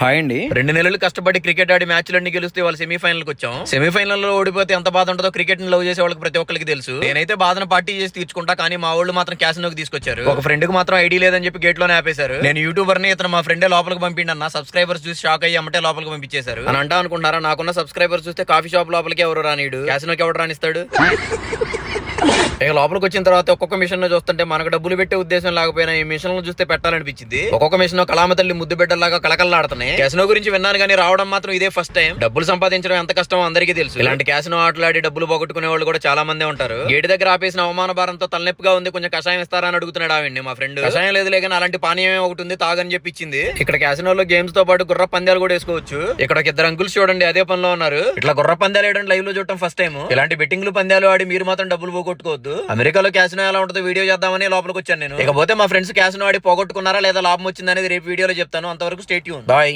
Hi అండి. 2 నెలలు కష్టపడి క్రికెట్ ఆడి మ్యాచ్లన్నీ గెలిస్తే వాళ్ళు సెమీఫైనల్ కి వచ్చాం. సెమీఫైనల్ లో ఓడిపోతే ఎంత బాధ ఉంటుందో క్రికెట్ ని లవ్ చేసే వాళ్ళకి ప్రతి ఒక్కరికి తెలుసు. నేనైతే బాధను పార్టీ చేసి తీర్చుకుంటా, కానీ మా వాళ్ళు మాత్రం క్యాసినోకి తీసుకొచ్చారు. ఒక ఫ్రెండ్ కి మాత్రం ఐడి లేదని చెప్పి గేట్ లోనే ఆపేశారు. నేను యూట్యూబర్ ని, ఇతను మా ఫ్రెండే లోపలికి పంపిండన్న. సబ్స్క్రైబర్స్ చూసి షాక్ అయ్యి అమ్మటే లోపలికి పంపించేశారు. అని అంటా అనుకుంటారా? నాకున్న సబ్స్క్రైబర్స్ చూస్తే కాఫీ షాప్ లోపలికి ఎవరు రానిడు, క్యాసినోకి ఎవరు రానిస్తాడు? ఇక లోపలికి వచ్చిన తర్వాత ఒక్కొక్క మిషన్ లో చూస్తుంటే మనకు డబ్బులు పెట్టే ఉద్దేశం లేకపోయినా ఈ మిషన్ లో చూస్తే పెట్టాలనిపించింది. ఒక్కొక్క మిషన్ కలామ తల్లి ముద్దు బిడ్డలాగా కలకల్లాడుతున్నాయి. క్యాసినో గురించి విన్నాను కానీ రావడం మాత్రం ఇదే ఫస్ట్ టైం. డబ్బులు సంపాదించడం ఎంత కష్టమో అందరికీ తెలుసు. ఇలాంటి క్యాసినో ఆటలాడి డబ్బులు పోగొట్టుకునే వాళ్ళు కూడా చాలా మంది ఉంటారు. గేటు దగ్గర ఆపేసిన అవమాన భారంతో తలనొప్పిగా ఉంది, కొంచెం కషాయం ఇస్తారా అని అడుగుతున్నాడు ఆవిడ్ని మా ఫ్రెండ్. కషాయం లేదులే కానీ అలాంటి పానీయం ఒకటి ఉంది, తాగని చెప్పి ఇచ్చింది. ఇక్కడ క్యాసినోలో గేమ్స్ తో పాటు గుర్ర పందాలు కూడా వేసుకోవచ్చు. ఇక్కడ ఒక ఇద్దరు అంకుల్స్ చూడండి అదే పనిలో ఉన్నారు. ఇట్లా గుర్ర పందాలు వేయడం లైవ్ లో చూడటం ఫస్ట్ టైం. ఇలాంటి బెట్టింగ్లు పందాలు ఆడి మీరు మాత్రం డబ్బులు పోగొట్టుకోవద్దు. అమెరికాలో క్యాసినో ఎలా ఉంటుందో వీడియో చేద్దామని లోపలికి వచ్చాను నేను. ఇకపోతే మా ఫ్రెండ్స్ క్యాసినో ఆడి పోగొట్టుకున్నారా లేదా లాభం వచ్చిందనేది రేపు వీడియోలో చెప్తాను. అంతవరకు స్టే ట్యూన్. బాయ్.